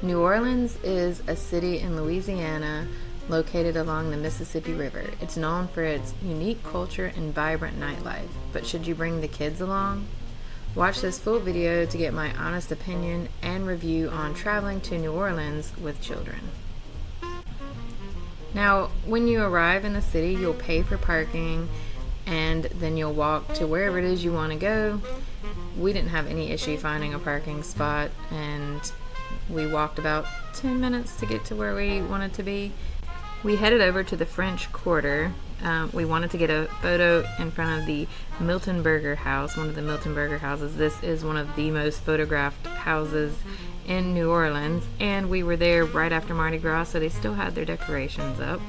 New Orleans is a city in Louisiana located along the Mississippi River. It's known for its unique culture and vibrant nightlife. But should you bring the kids along? Watch this full video to get my honest opinion and review on traveling to New Orleans with children. Now, when you arrive in the city, you'll pay for parking and then you'll walk to wherever it is you want to go. We didn't have any issue finding a parking spot, and we walked about 10 minutes to get to where we wanted to be. We headed over to the French Quarter. We wanted to get a photo in front of the Milton Burger House, one of the Milton Burger houses. This is one of the most photographed houses in New Orleans, and we were there right after Mardi Gras, so they still had their decorations up.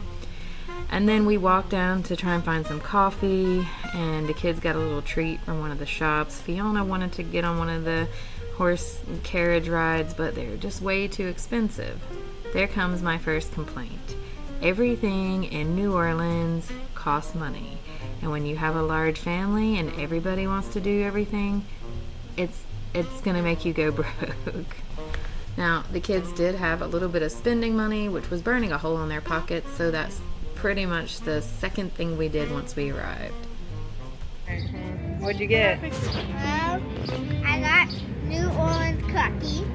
And then we walked down to try and find some coffee, and the kids got a little treat from one of the shops. Fiona wanted to get on one of the horse carriage rides, but they're just way too expensive. There comes my first complaint. Everything in New Orleans costs money, and when you have a large family and everybody wants to do everything, it's gonna make you go broke. Now, the kids did have a little bit of spending money, which was burning a hole in their pockets, so that's pretty much the second thing we did once we arrived. What'd you get? I got New Orleans cookie.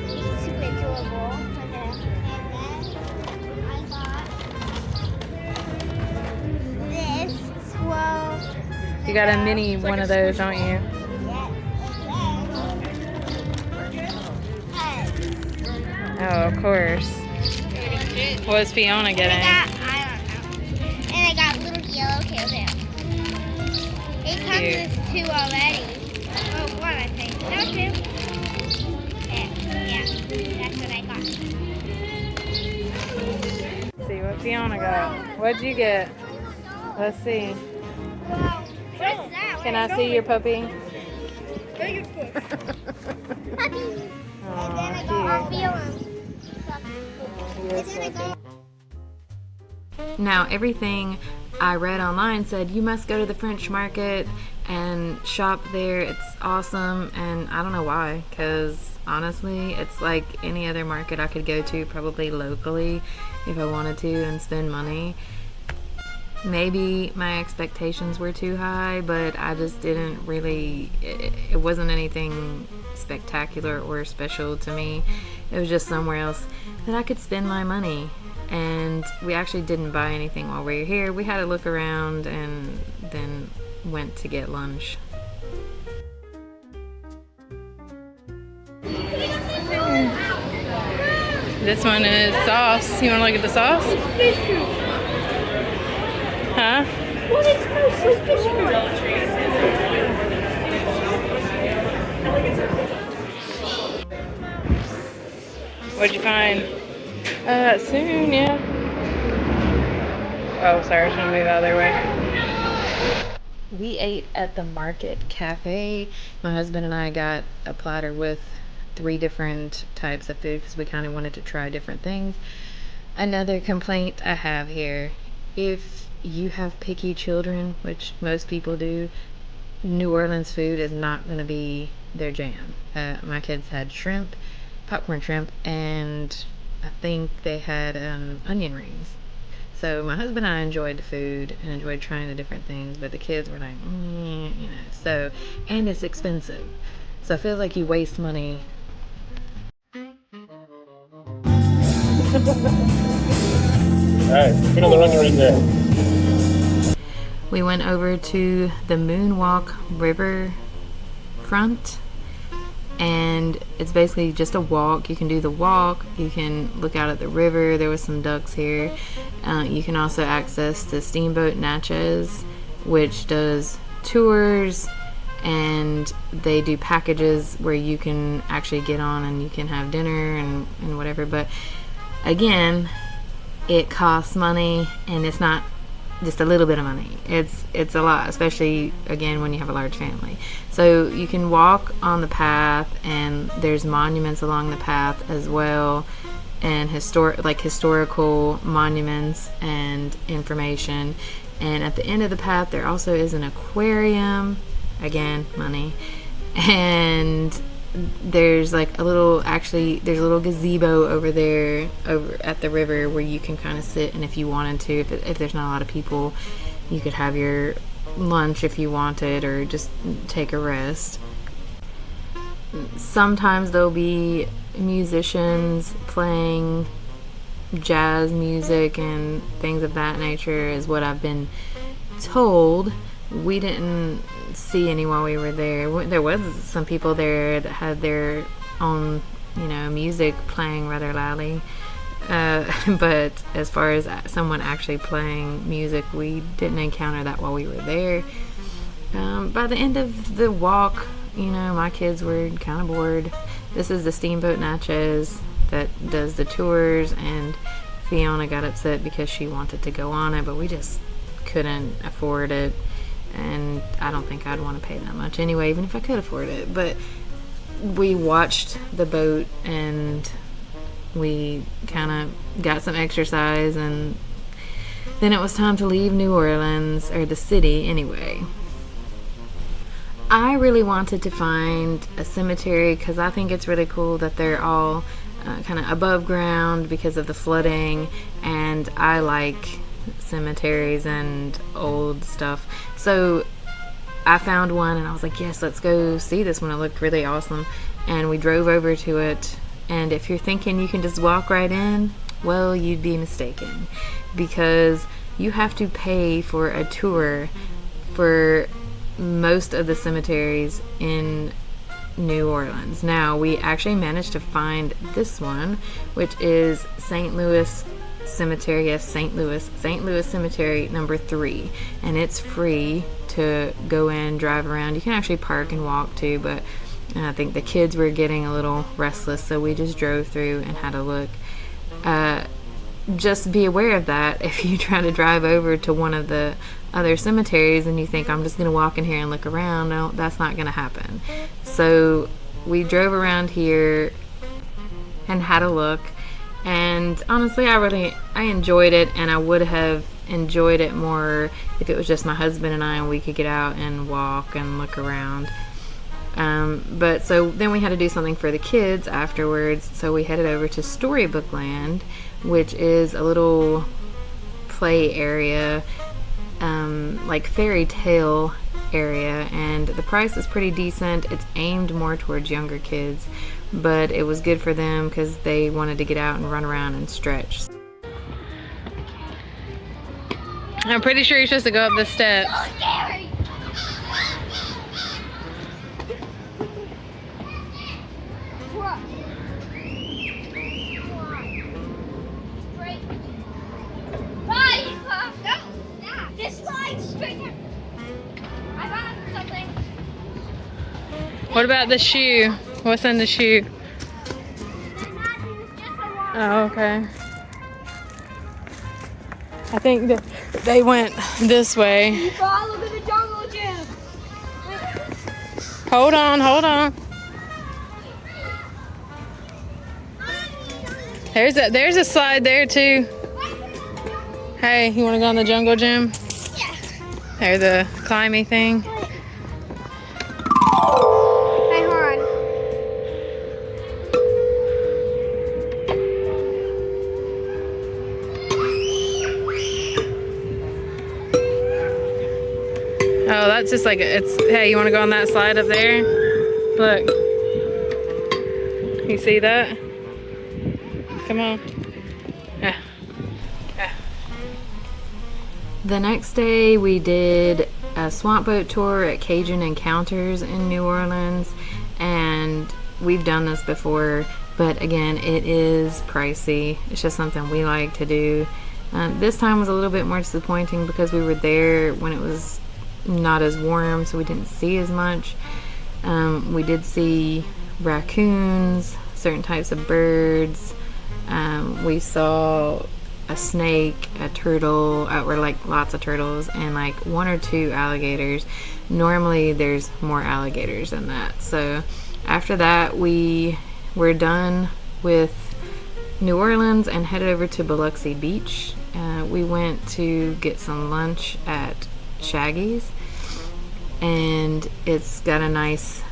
It's super adorable. And then I got this swirl. You got a mini one of those, don't you? Oh, of course. What was Fiona getting? I don't know. And I got little yellow tails. It comes with two already. Oh, one I think. No, two. Yeah, that's what I got. Let's see what Fiona got. What'd you get? Let's see. What's that? Can I see your puppy? Puppy. Oh, now, everything I read online said you must go to the French market and shop there. It's awesome, and I don't know why, because honestly, it's like any other market I could go to, probably locally, if I wanted to and spend money. Maybe my expectations were too high, but I just didn't really, it wasn't anything spectacular or special to me. It was just somewhere else that I could spend my money. And we actually didn't buy anything while we were here. We had a look around and then went to get lunch. This one is sauce. You want to look at the sauce? Huh? What is this? What'd you find? Soon, yeah. Oh, sorry, I was trying to move out of their way. We ate at the Market Cafe. My husband and I got a platter with 3 different types of food because we kind of wanted to try different things. Another complaint I have here, if you have picky children, which most people do, New Orleans food is not going to be their jam. My kids had shrimp, popcorn shrimp, and I think they had onion rings. So my husband and I enjoyed the food and enjoyed trying the different things, but the kids were like, so, and it's expensive. So I feel like you waste money. Alright, put on the onion ring there. We went over to the Moonwalk River front, and it's basically just a walk. You can do the walk, you can look out at the river. There was some ducks here. You can also access the Steamboat Natchez, which does tours, and they do packages where you can actually get on and you can have dinner and whatever. But again, it costs money, and it's not just a little bit of money. It's a lot, especially again when you have a large family. So you can walk on the path, and there's monuments along the path as well, and historical monuments and information. And at the end of the path there also is an aquarium, again money, and there's like there's a little gazebo over there over at the river where you can kind of sit, and if you wanted to, if there's not a lot of people, you could have your lunch if you wanted, or just take a rest. Sometimes there'll be musicians playing jazz music and things of that nature, is what I've been told. We didn't see any while we were there. There was some people there that had their own, music playing rather loudly. But as far as someone actually playing music, we didn't encounter that while we were there. By the end of the walk, my kids were kind of bored. This is the Steamboat Natchez that does the tours, and Fiona got upset because she wanted to go on it, but we just couldn't afford it, and I don't think I'd want to pay that much anyway, even if I could afford it. But we watched the boat, and we kind of got some exercise, and then it was time to leave New Orleans, or the city anyway. I really wanted to find a cemetery because I think it's really cool that they're all kind of above ground because of the flooding, and I like cemeteries and old stuff. So I found one, and I was like, yes, let's go see this one. It looked really awesome, and we drove over to it. And if you're thinking you can just walk right in, well, you'd be mistaken, because you have to pay for a tour for most of the cemeteries in New Orleans. Now, we actually managed to find this one, which is St. Louis Cemetery. Yes, St. Louis Cemetery number 3, and it's free to go in, drive around. You can actually park and walk too, but I think the kids were getting a little restless, so we just drove through and had a look. Just be aware of that if you try to drive over to one of the other cemeteries and you think, I'm just going to walk in here and look around. No, that's not going to happen. So we drove around here and had a look, and honestly, I enjoyed it, and I would have enjoyed it more if it was just my husband and I, and we could get out and walk and look around. But so then we had to do something for the kids afterwards, so we headed over to Storybook Land, which is a little play area, like fairy tale area, and the price is pretty decent. It's aimed more towards younger kids, but it was good for them because they wanted to get out and run around and stretch. I'm pretty sure you're supposed to go up the steps. So scary. What about the shoe? What's in the shoe? Oh, okay. I think that they went this way. Look at the jungle gym. Hold on. There's a slide there too. Hey, you want to go on the jungle gym? Yeah. There's the climby thing. Hey, hon. Oh, that's just like hey, you want to go on that slide up there? Look. You see that? Come on. Yeah. The next day we did a swamp boat tour at Cajun Encounters in New Orleans, and we've done this before, but again, it is pricey. It's just something we like to do. This time was a little bit more disappointing because we were there when it was not as warm, so we didn't see as much. We did see raccoons, certain types of birds. We saw a snake, a turtle, or like lots of turtles, and like 1 or 2 alligators. Normally there's more alligators than that. So after that, we were done with New Orleans and headed over to Biloxi Beach. We went to get some lunch at Shaggy's, and it's got a nice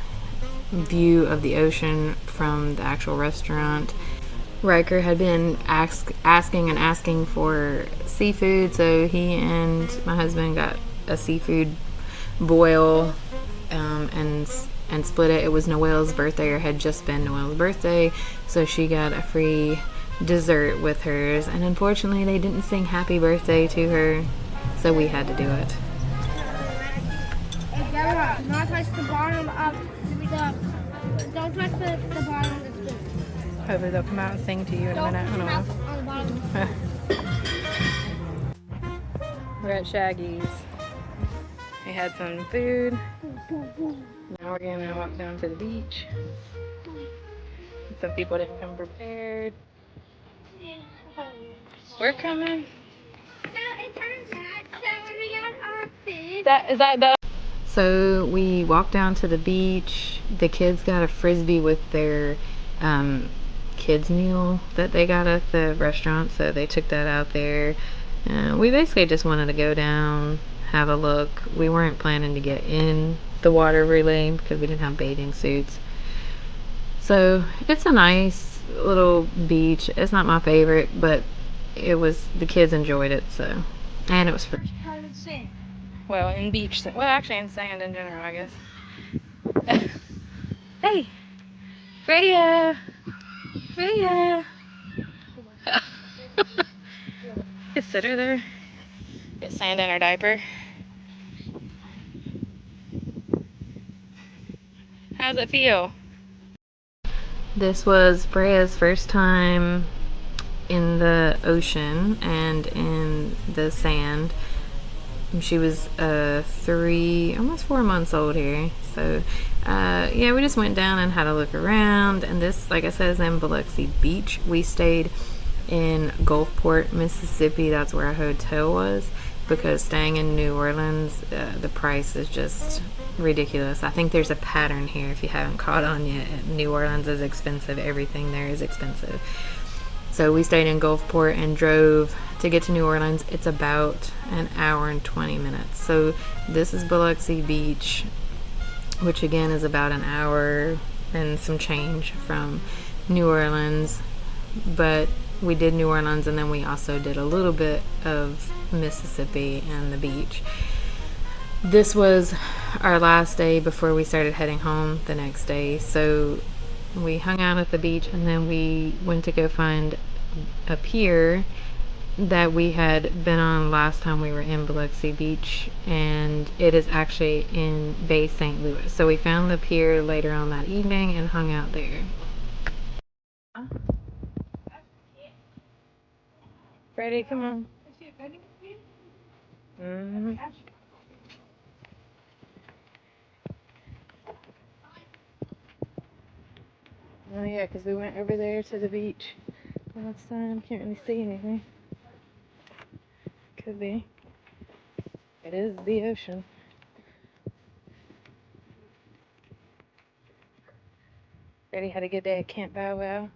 view of the ocean from the actual restaurant. Riker had been asking for seafood, so he and my husband got a seafood boil and split it. It was Noelle's birthday, or had just been Noelle's birthday, so she got a free dessert with hers, and unfortunately they didn't sing happy birthday to her, so we had to do it. Not touch the bottom of don't touch the bottom of the spoon. Hopefully they'll come out and sing to you in a minute. I don't know. On the bottom. We're at Shaggy's. We had some food. Now we're gonna walk down to the beach. Some people didn't come prepared. We're coming. So it turns out, so when we got our food. So we walked down to the beach. The kids got a frisbee with their kids meal that they got at the restaurant, so they took that out there. We basically just wanted to go down, have a look. We weren't planning to get in the water really because we didn't have bathing suits. So it's a nice little beach. It's not my favorite, but the kids enjoyed it, so, and it was free. Well, in beach, well, actually in sand in general, I guess. Hey, Freya! Freya! Just sit her there. Get sand in her diaper. How's it feel? This was Freya's first time in the ocean and in the sand. She was 3, almost 4 months old here. So yeah, we just went down and had a look around, and this, like I said, is in Biloxi Beach. We stayed in Gulfport, Mississippi. That's where our hotel was, because staying in New Orleans, the price is just ridiculous. I think there's a pattern here if you haven't caught on yet. New Orleans is expensive. Everything there is expensive. So we stayed in Gulfport and drove to get to New Orleans. It's about an hour and 20 minutes. So this is Biloxi Beach, which again is about an hour and some change from New Orleans. But we did New Orleans, and then we also did a little bit of Mississippi and the beach. This was our last day before we started heading home the next day. So we hung out at the beach, and then we went to go find a pier that we had been on last time we were in Biloxi Beach, and it is actually in Bay St. Louis. So we found the pier later on that evening and hung out there. Freddie, come on. Mm-hmm. Oh yeah, because we went over there to the beach last time. Can't really see anything. Could be. It is the ocean. Freddie had a good day at Camp Bow Wow.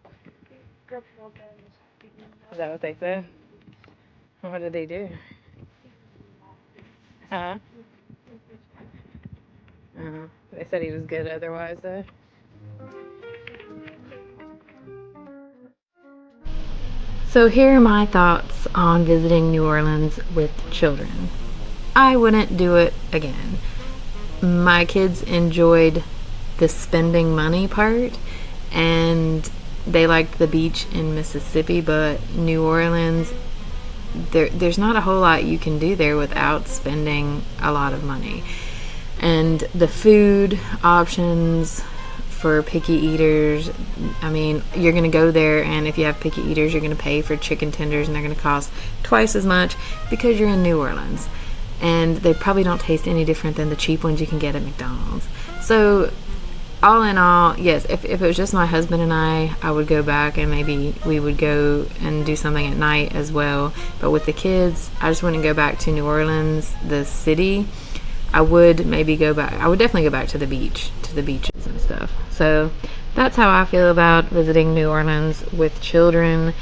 Is that what they said? What did they do? Huh? They said he was good otherwise, though. So here are my thoughts on visiting New Orleans with children. I wouldn't do it again. My kids enjoyed the spending money part, and they liked the beach in Mississippi, but New Orleans, there's not a whole lot you can do there without spending a lot of money. And the food options for picky eaters, I mean, you're going to go there, and if you have picky eaters, you're going to pay for chicken tenders, and they're going to cost twice as much because you're in New Orleans. And they probably don't taste any different than the cheap ones you can get at McDonald's. So all in all, yes, if it was just my husband and I would go back, and maybe we would go and do something at night as well. But with the kids, I just wouldn't go back to New Orleans, the city. I would maybe go back. I would definitely go back to the beaches and stuff. So that's how I feel about visiting New Orleans with children.